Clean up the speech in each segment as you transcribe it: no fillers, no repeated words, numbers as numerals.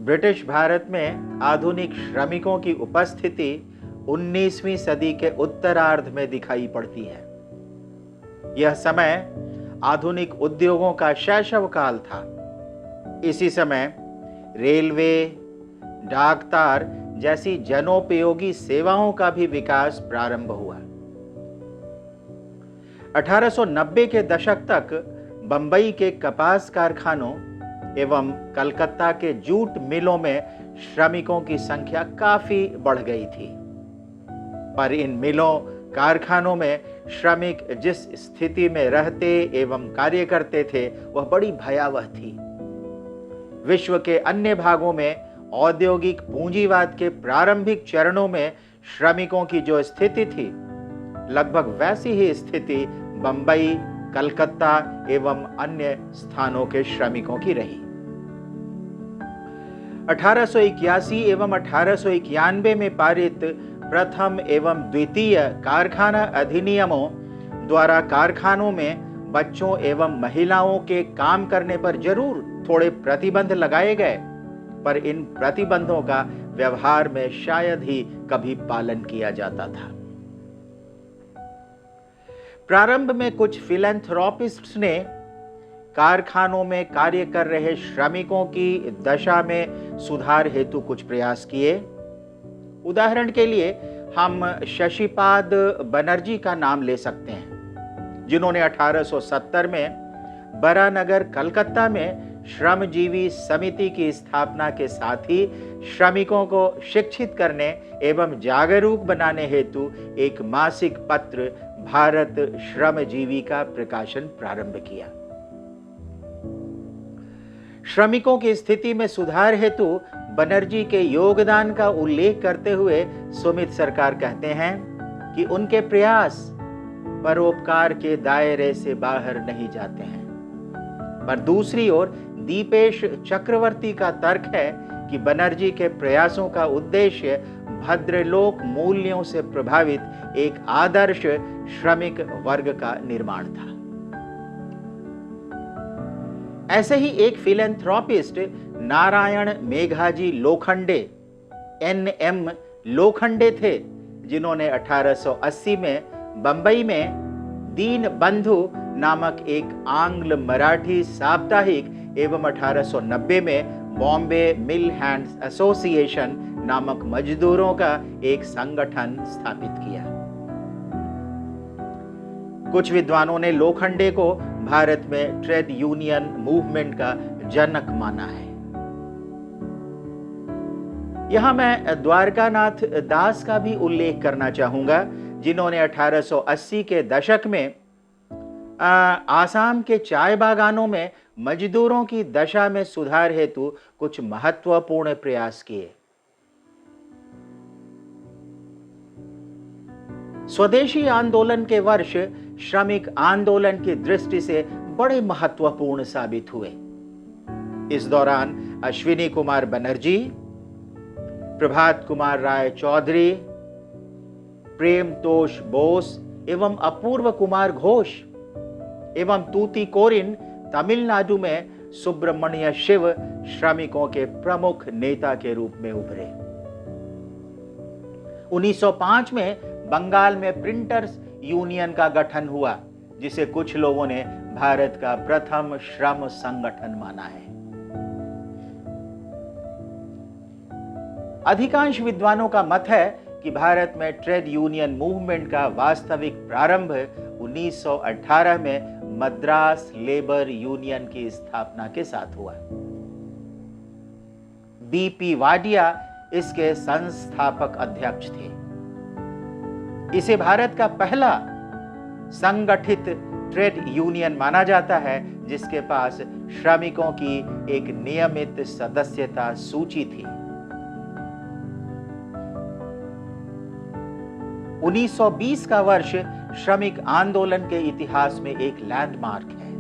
British Bharat में आधुनिक श्रमिकों की उपस्थिति 19वीं सदी के उत्तरार्ध में दिखाई पड़ती है। यह समय आधुनिक उद्योगों का शैशव काल था। इसी समय रेलवे, डाकतार जैसी जनोपयोगी सेवाओं का भी विकास प्रारंभ हुआ। 1890 के दशक तक बंबई के कपास कारखानों एवं कलकत्ता के जूट मिलों में श्रमिकों की संख्या काफी बढ़ गई थी। पर इन मिलों, कारखानों में श्रमिक जिस स्थिति में रहते एवं कार्य करते थे वह बड़ी भयावह थी। विश्व के अन्य भागों में औद्योगिक पूंजीवाद के प्रारंभिक चरणों में श्रमिकों की जो स्थिति थी, लगभग वैसी ही स्थिति बंबई, कलकत्ता एवं अन्य स्थानों के श्रमिकों की रही। 1881 एवं 1891 में पारित प्रथम एवं द्वितीय कारखाना अधिनियमों द्वारा कारखानों में बच्चों एवं महिलाओं के काम करने पर जरूर थोड़े प्रतिबंध लगाए गए, पर इन प्रतिबंधों का व्यवहार में शायद ही कभी पालन किया जाता था। प्रारंभ में कुछ फिलैंथ्रोपिस्ट्स ने कारखानों में कार्य कर रहे श्रमिकों की दशा में सुधार हेतु कुछ प्रयास किए। उदाहरण के लिए हम शशिपाद बनर्जी का नाम ले सकते हैं, जिन्होंने 1870 में बरानगर, कलकत्ता में श्रमजीवी समिति की स्थापना के साथ ही श्रमिकों को शिक्षित करने एवं जागरूक बनाने हेतु एक मासिक पत्र भारत श्रमजीवी का प्रकाशन प्रारंभ किया। श्रमिकों की स्थिति में सुधार हेतु बनर्जी के योगदान का उल्लेख करते हुए सुमित सरकार कहते हैं कि उनके प्रयास परोपकार के दायरे से बाहर नहीं जाते हैं। पर दूसरी ओर दीपेश चक्रवर्ती का तर्क है कि बनर्जी के प्रयासों का उद्देश्य भद्रलोक मूल्यों से प्रभावित एक आदर्श श्रमिक वर्ग का निर्माण था। ऐसे ही एक फिलैंथ्रोपिस्ट नारायण मेघाजी लोखंडे, NM लोखंडे थे, जिन्होंने 1880 में बंबई में दीन बंधु नामक एक आंग्ल मराठी साप्ताहिक एवं 1890 में बॉम्बे मिल हैंड्स एसोसिएशन नामक मजदूरों का एक संगठन स्थापित किया। कुछ विद्वानों ने लोखंडे को भारत में ट्रेड यूनियन मूवमेंट का जनक माना है। यहां मैं द्वारकानाथ दास का भी उल्लेख करना चाहूंगा, जिन्होंने 1880 के दशक में आसाम के चाय बागानों में मजदूरों की दशा में सुधार हेतु कुछ महत्वपूर्ण प्रयास किए। स्वदेशी आंदोलन के वर्ष श्रमिक आंदोलन की दृष्टि से बड़े महत्वपूर्ण साबित हुए। इस दौरान अश्विनी कुमार बनर्जी, प्रभात कुमार राय चौधरी, प्रेमतोष बोस एवं अपूर्व कुमार घोष एवं तूतीकोरिन तमिलनाडु में सुब्रमण्य शिव श्रमिकों के प्रमुख नेता के रूप में उभरे। 1905 में बंगाल में प्रिंटर्स यूनियन का गठन हुआ, जिसे कुछ लोगों ने भारत का प्रथम श्रम संगठन माना है। अधिकांश विद्वानों का मत है कि भारत में ट्रेड यूनियन मूवमेंट का वास्तविक प्रारंभ 1918 में मद्रास लेबर यूनियन की स्थापना के साथ हुआ। BP वाडिया इसके संस्थापक अध्यक्ष थे। इसे भारत का पहला संगठित ट्रेड यूनियन माना जाता है, जिसके पास श्रमिकों की एक नियमित सदस्यता सूची थी। 1920 का वर्ष श्रमिक आंदोलन के इतिहास में एक लैंडमार्क है।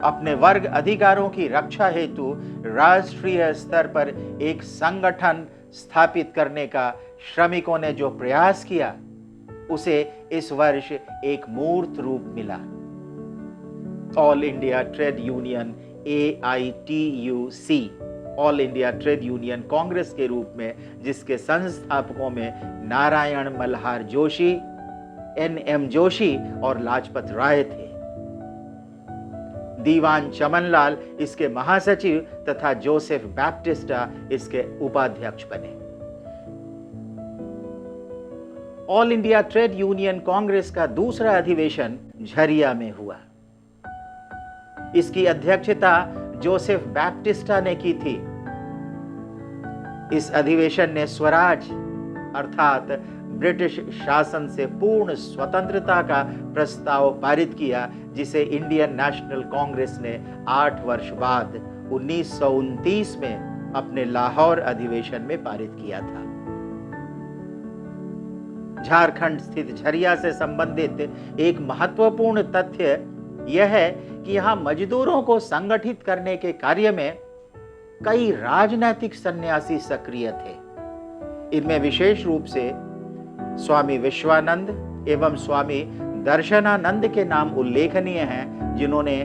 अपने वर्ग अधिकारों की रक्षा हेतु राष्ट्रीय स्तर पर एक संगठन स्थापित करने का श्रमिकों ने जो प्रयास किया, उसे इस वर्ष एक मूर्त रूप मिला। All India Trade union AITUC all India Trade Union Congress के रूप में, जिसके संस्थापकों में नारायण मल्हार जोशी, NM जोशी और लाजपत राय थे। दीवान चमनलाल इसके महासचिव तथा जोसेफ बैप्टिस्टा इसके उपाध्यक्ष बने। All India Trade Union Congress का दूसरा अधिवेशन झरिया में हुआ। इसकी अध्यक्षता जोसेफ बैप्टिस्टा ने की थी। इस अधिवेशन ने स्वराज अर्थात ब्रिटिश शासन से पूर्ण स्वतंत्रता का प्रस्ताव पारित किया, जिसे इंडियन नेशनल कांग्रेस ने 8 वर्ष बाद 1929 में अपने लाहौर अधिवेशन में पारित किया था। झारखंड स्थित झरिया से संबंधित एक महत्वपूर्ण तथ्य यह है कि यहां मजदूरों को संगठित करने के कार्य में कई राजनैतिक सन्यासी सक्रिय थे। इनमें विशेष रूप से स्वामी विश्वानंद एवं स्वामी दर्शनानंद के नाम उल्लेखनीय हैं, जिन्होंने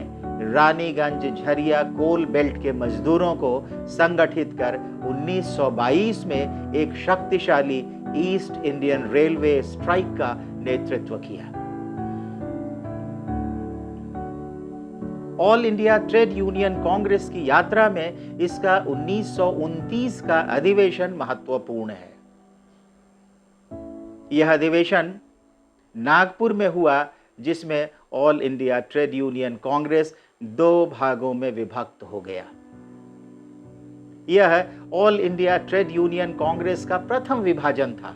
रानीगंज झरिया कोल बेल्ट के मजदूरों को संगठित कर 1922 में एक शक्तिशाली ईस्ट इंडियन रेलवे स्ट्राइक का नेतृत्व किया। All India Trade Union Congress की यात्रा में इसका 1929 का अधिवेशन महत्वपूर्ण है। यह अधिवेशन नागपुर में हुआ, जिसमें all India Trade Union Congress 2 भागों में विभक्त हो गया। यह all India Trade Union Congress का प्रथम विभाजन था।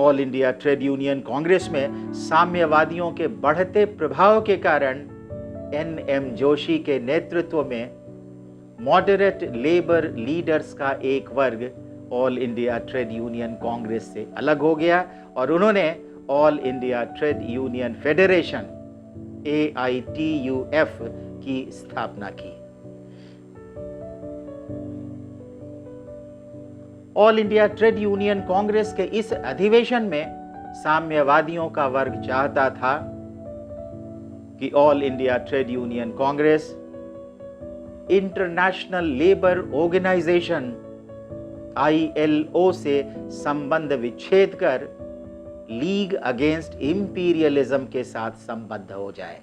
All India Trade Union Congress में साम्यवादियों के बढ़ते प्रभाव के कारण NM जोशी के नेतृत्व में मॉडरेट लेबर लीडर्स का एक वर्ग all India Trade Union Congress से अलग हो गया और उन्होंने all India Trade union federation AITUF की स्थापना की। All India Trade Union Congress के इस अधिवेशन में साम्यवादियों का वर्ग चाहता था कि All India Trade Union Congress International Labour Organization ILO से संबंध विच्छेद कर लीग अगेंस्ट इंपीरियलिज्म के साथ संबद्ध हो जाए।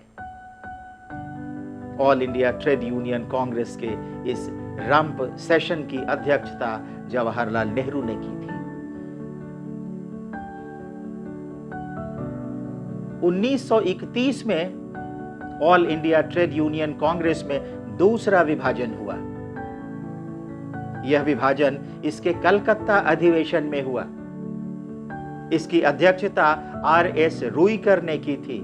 All India Trade Union Congress के इस रंप सेशन की अध्यक्षता जवाहरलाल नेहरू ने की थी। 1931 में All India Trade Union Congress में दूसरा विभाजन हुआ। यह विभाजन इसके कलकत्ता अधिवेशन में हुआ। इसकी अध्यक्षता RS रुईकर ने की थी।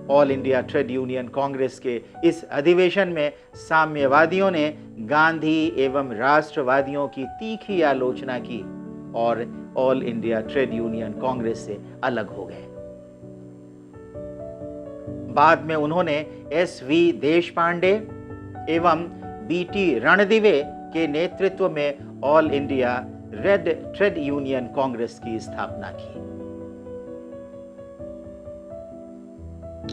All India Trade Union Congress के इस अधिवेशन में साम्यवादियों ने गांधी एवं राष्ट्रवादियों की तीखी आलोचना की और all India Trade Union Congress से अलग हो गए। बाद में उन्होंने SV देशपांडे एवं BT रणदिवे के नेतृत्व में All India Red Trade Union Congress की स्थापना की।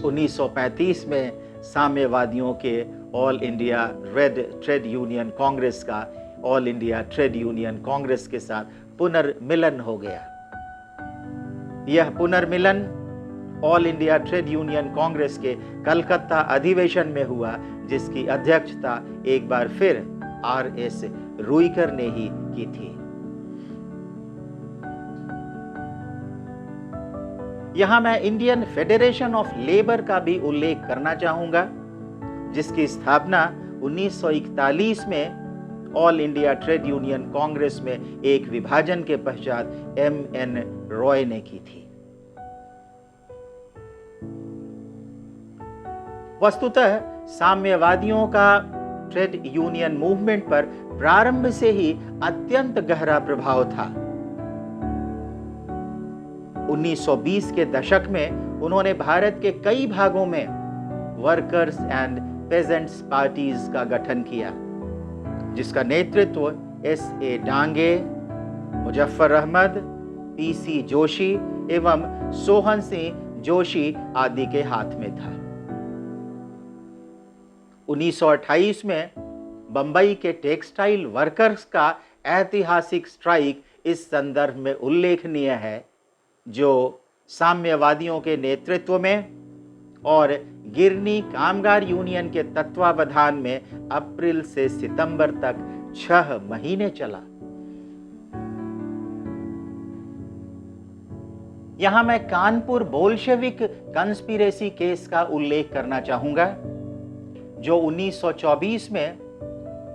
1935 में साम्यवादियों के All India Red Trade Union Congress का All India Trade Union Congress के साथ पुनर्मिलन हो गया। यह पुनर्मिलन All India Trade Union Congress के कलकत्ता अधिवेशन में हुआ, जिसकी अध्यक्षता एक बार फिर RS रुईकर ने ही की थी। यहां मैं इंडियन फेडरेशन ऑफ लेबर का भी उल्लेख करना चाहूंगा, जिसकी स्थापना 1941 में All India Trade Union Congress में एक विभाजन के पश्चात MN रॉय ने की थी। वस्तुतः साम्यवादियों का ट्रेड यूनियन मूवमेंट पर प्रारंभ से ही अत्यंत गहरा प्रभाव था। 1920 के दशक में उन्होंने भारत के कई भागों में वर्कर्स एंड पेजेंट्स पार्टीज का गठन किया, जिसका नेतृत्व SA डांगे, मुजफ्फर अहमद, PC जोशी एवं सोहन सिंह जोशी आदि के हाथ में था। 1928 में बंबई के टेक्सटाइल वर्कर्स का ऐतिहासिक स्ट्राइक इस संदर्भ में उल्लेखनीय है, जो साम्यवादियों के नेतृत्व में और गिरनी कामगार यूनियन के तत्वावधान में अप्रैल से सितंबर तक 6 महीने चला। यहां मैं कानपुर बोल्शेविक कंस्पिरेसी केस का उल्लेख करना चाहूंगा, जो 1924 में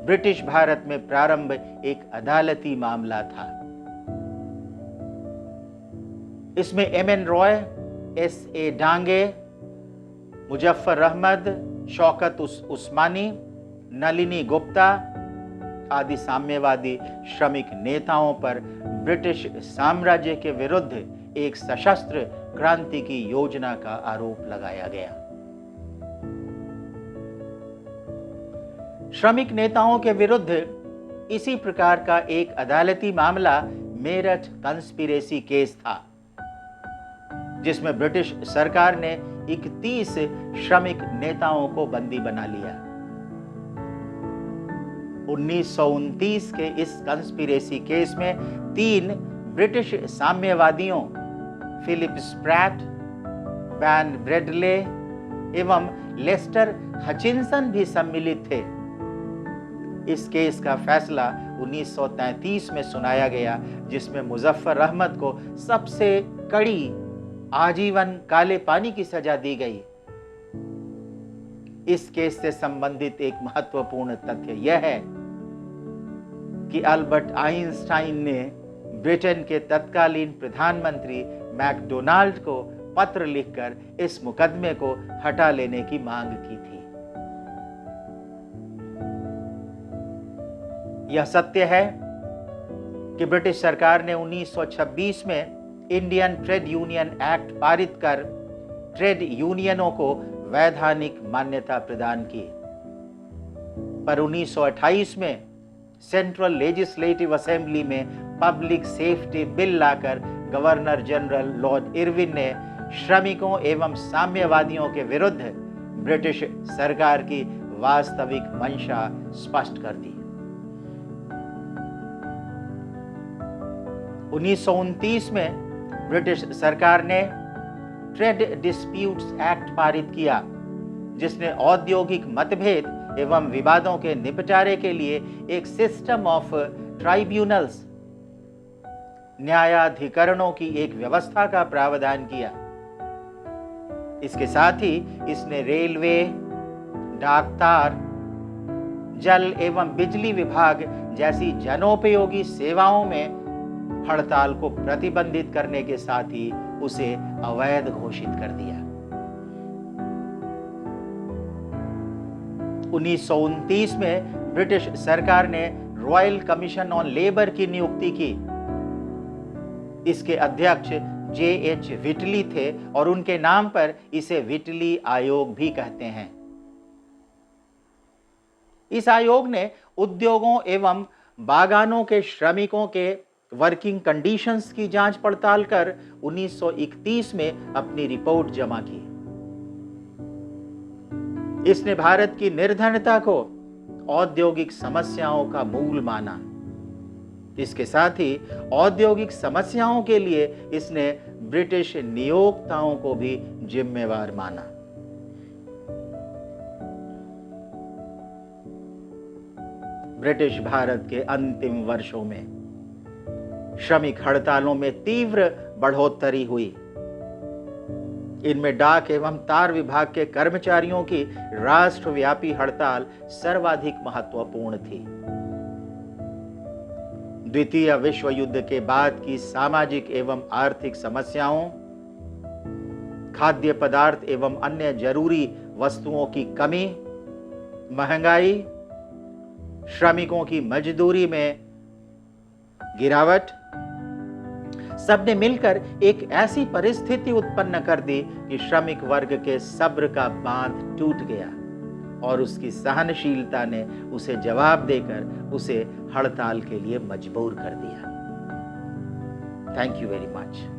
ब्रिटिश भारत में प्रारंभ एक अदालती मामला था। इसमें एम.एन. रॉय, एस.ए. डांगे, मुजफ्फर अहमद, शौकत उस्मानी, नलिनी गुप्ता आदि साम्यवादी श्रमिक नेताओं पर ब्रिटिश साम्राज्य के विरुद्ध एक सशस्त्र क्रांति की योजना का आरोप लगाया गया। श्रमिक नेताओं के विरुद्ध इसी प्रकार का एक अदालती मामला मेरठ कंस्पिरेसी केस था, जिसमें ब्रिटिश सरकार ने 31 श्रमिक नेताओं को बंदी बना लिया। 1929 के इस कंस्पिरेसी केस में 3 ब्रिटिश साम्यवादियों फिलिप स्प्रैट, बैन ब्रेडले एवं लेस्टर हचिंसन भी सम्मिलित थे। इस केस का फैसला 1933 में सुनाया गया, जिसमें मुजफ्फर अहमद को सबसे कड़ी आजीवन काले पानी की सजा दी गई। इस केस से संबंधित एक महत्वपूर्ण तथ्य यह है कि अल्बर्ट आइंस्टाइन ने ब्रिटेन के तत्कालीन प्रधानमंत्री मैकडोनाल्ड को पत्र लिखकर इस मुकदमे को हटा लेने की मांग की थी। यह सत्य है कि ब्रिटिश सरकार ने 1926 में इंडियन ट्रेड यूनियन एक्ट पारित कर ट्रेड यूनियनों को वैधानिक मान्यता प्रदान की, पर 1928 में सेंट्रल लेजिस्लेटिव असेंबली में पब्लिक सेफ्टी बिल लाकर गवर्नर जनरल लॉर्ड इरविन ने श्रमिकों एवं साम्यवादियों के विरुद्ध ब्रिटिश सरकार की वास्तविक मंशा स्पष्ट कर दी। 1929 में ब्रिटिश सरकार ने ट्रेड डिस्प्यूट्स एक्ट पारित किया, जिसने औद्योगिक मतभेद एवं विवादों के निपटारे के लिए एक सिस्टम ऑफ ट्राइब्यूनल्स, न्यायाधिकरणों की एक व्यवस्था का प्रावधान किया। इसके साथ ही इसने रेलवे, डाकतार, जल एवं बिजली विभाग जैसी जनोपयोगी सेवाओं में हड़ताल को प्रतिबंधित करने के साथ ही उसे अवैध घोषित कर दिया। 1929 में ब्रिटिश सरकार ने रॉयल कमीशन ऑन लेबर की नियुक्ति की। इसके अध्यक्ष J.H. विटली थे और उनके नाम पर इसे विटली आयोग भी कहते हैं। इस आयोग ने उद्योगों एवं बागानों के श्रमिकों के वर्किंग कंडीशंस की जांच पड़ताल कर 1931 में अपनी रिपोर्ट जमा की। इसने भारत की निर्धनता को औद्योगिक समस्याओं का मूल माना। इसके साथ ही औद्योगिक समस्याओं के लिए इसने ब्रिटिश नियोक्ताओं को भी जिम्मेवार माना। ब्रिटिश भारत के अंतिम वर्षों में श्रमिक हड़तालों में तीव्र बढ़ोतरी हुई। इनमें डाक एवं तार विभाग के कर्मचारियों की राष्ट्रव्यापी हड़ताल सर्वाधिक महत्वपूर्ण थी। द्वितीय विश्व युद्ध के बाद की सामाजिक एवं आर्थिक समस्याओं, खाद्य पदार्थ एवं अन्य जरूरी वस्तुओं की कमी, महंगाई, श्रमिकों की मजदूरी में गिरावट, सबने मिलकर एक ऐसी परिस्थिति उत्पन्न कर दी कि श्रमिक वर्ग के सब्र का बांध टूट गया और उसकी सहनशीलता ने उसे जवाब देकर उसे हड़ताल के लिए मजबूर कर दिया। Thank you very much.